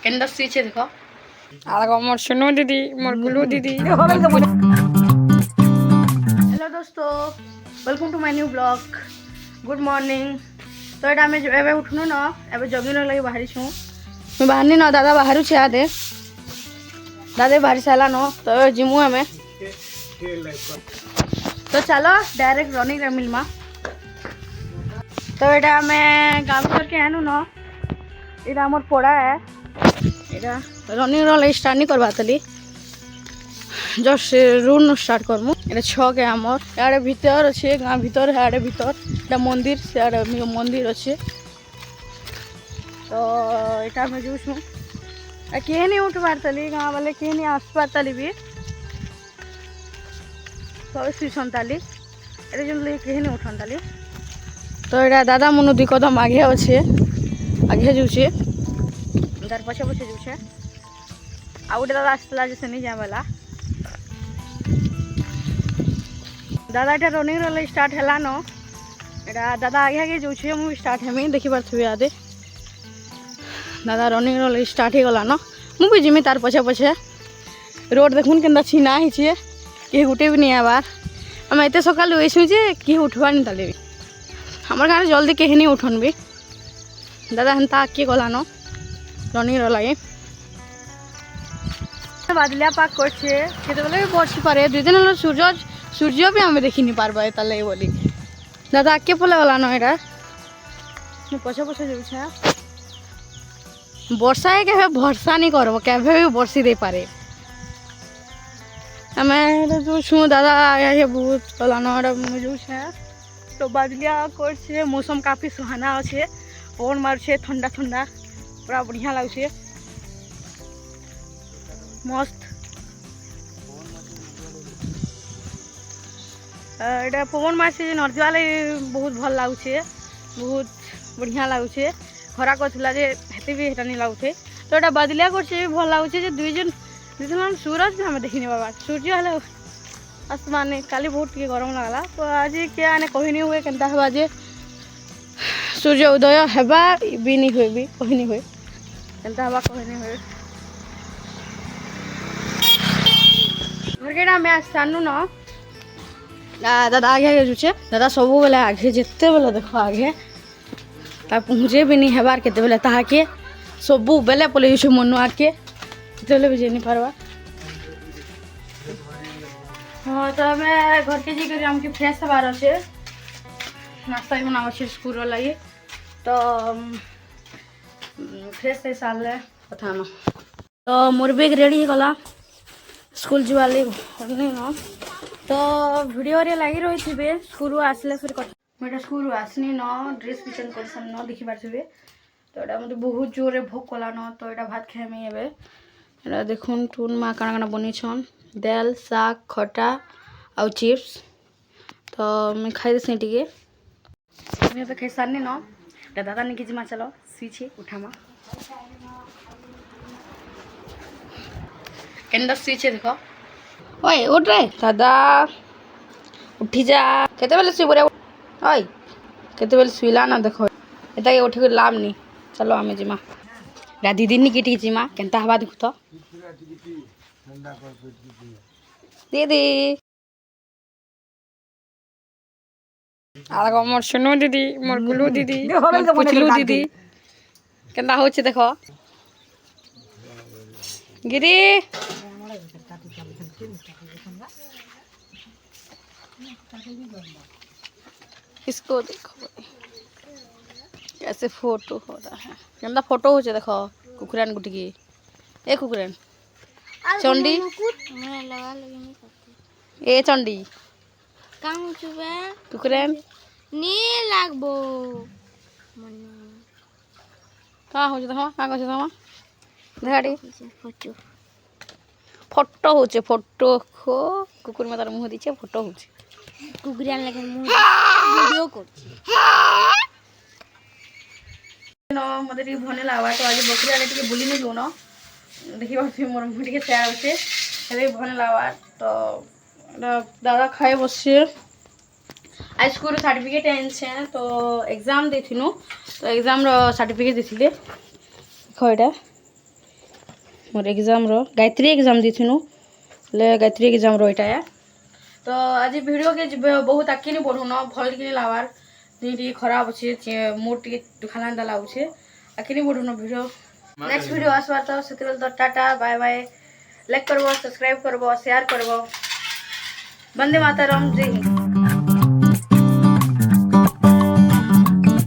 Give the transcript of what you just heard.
কেনটা সুইচে দেখো আর আমার সোনু দিদি মোর গুলু দিদি। हेलो दोस्तों, welcome to my new blog. Good morning. तो ये आम एवं उठनु न एवं जगिंग लगे बाहरी छूँ मैं बाहरनी न दादा बाहर छे आदे दादे बाहरी सारा न तो जिमु आम तो चलो डायरेक्ट रनिंग रे मिलमा। तो ये आम गाँव करके आनु न यहाँ आम पड़ा है यहाँ रनिंग रही स्टार्ट नहीं करवा तली जस्ट रूट स्टार्ट करमु। ये छक है आमर यारे भीतर अच्छे गाँ भीतर यारे भीतर ये मंदिर सियाड़े मंदिर अच्छे तो यहाँ आम जोशु किए नहीं उठ पारतली गाँ वाले किए नहीं आस पारतली भी सब शुसन ताली ये जो किए नहीं उठन ताली। तो यहाँ दादा मनु दी कदम आगे अच्छे आगे जूचे तार पछे पछे जूचे आ गोटे दादा आसला जैसे नहीं जाए वाला दादा ये रनिंग रही स्टार्ट है न यहाँ दादा आगे आगे जो मुझे स्टार्ट हेमी देखी पारे आदे दादा रनिंग रही स्टार्ट हो गला न मुझे जिमी तार पछे पछे रोड देखुन के छीना ही किए गोटे भी नहीं आबार आम एत सका वैसु जे किए उठवार नहीं ताले हमार गाँव जल्दी कहीं नहीं उठन भी दादा हेन्ता आगे गला न रनिंग लगे बादलिया पाक करछे केते भी बर्षी पारे दुई दिन सूर्य सूर्य भी आम देखी नहीं पार्बा ताले बोली दादा आगे पले गला न यहाँ पछे पछे जाऊे वर्षा के भरसा नहीं करब के भी बर्षी दे पारे आम जो छू दादा आगे बहुत गला न जो तो बादलिया करछे मौसम काफी सुहाना अच्छे पवन मारुछे ठंडा ठंडा पूरा बढ़िया लगुचे मस्त यहाँ पवन मारसे नर्जवाले बहुत भल लगुचे बहुत बढ़िया लगुचे खरा करा हेते भी हेटा नहीं लगुथे तो यहाँ बादलिया कर भल लगुचे दुई जन सूरज भी आम देखनी बाबा सूर्य हेल्ले आसमान काली बहुत गरम लगला तो आज क्या आने कही नहीं हुए केनता हवा जे सूर्य उदय हेबा भी नहीं हुए भी कही नहीं हुए केनता हवा कही नहीं हुए घर के आम आसानु न दादा आगे आगे जुचे दादा सब बेले आगे जिते बेले देख आगे पहुँचे भी नहीं हेबार केते बेले ताके सबू बेले पले जुचे मनु आके जिते बेले भी जाई नहीं पारबा। हाँ तो आम घर के जी आमके फ्रेश हबार अच्छे नाश्ता भी बना अच्छे स्कूल लगे तो फ्रेश हो सारे कथा न तो मोर बैग रेडी गला स्कूल जावाली न तो वीडियो लगी रही थे स्कूल आसले फिर कथा स्कूल आसनी न ड्रेस भी चेंज कर न देखी पारे तो यहाँ मतलब बहुत जोरे भोक कला न तो यहाँ भात खाएमी एवं देखुन टून माँ काना काना बनी छन दाल शाग खटा आउ चिप्स तो मैं खाई देसी टे मुझे खाई सारनी न दादा निकी जिमा चलो सुईछे उठामा केनदा सुईछे देखो ओए उठ रे दादा उठी जा केते बेले सुई पड़े ओए केते बेले सुईला ना देखो एता के उठी लाभ नहीं चलो आमे जिमा रा दीदी निकी टी जिमा केनता हवा देखु तो दीदी আর আমার সোনু দিদি মোর গুলু দিদি পুচলু দিদি কেনতা হচ্ছে দেখো गिरी इसको देखो कैसे फोटो हो रहा है केनता फोटो हो देखो कुकुरान गुटकी ए कुकुरान चंडी ए चंडी कुकुरान लागबो कहाँ हो देखो कहाँ कर देखाड़ी फोटो होचे फोटो खो कुकुर में तार मुँह दीचे फोटो होचे कुकुरियान लगे वीडियो करछि न मते टी भने लावा तो आज बकरी आले टी बुली नहीं जो न देखि बाथि मोर मुँह टी से आउचे हेले भने लावा तो दादा खाए बसछे आज स्कूल सर्टिफिकेट आनछे तो एग्जाम देथिनु तो एग्जाम रो सर्टिफिकेट देथिले खयटा मोर एग्जाम रो गायत्री एग्जाम देथिनु ले गायत्री एग्जाम रो इटा है तो आज वीडियो के बहुत आके नहीं बढ़ू न भल के लावार टी खराब अच्छे मूड टी दुखाना लाଗୁଛେ आके नहीं बढ़ू न वीडियो नेक्स्ट वीडियो आसबार तो सेतिबेल तो टाटा बाय बाय लाइक करबो सब्सक्राइब करबो शेयर करबो वंदे मातरम जय हिंद।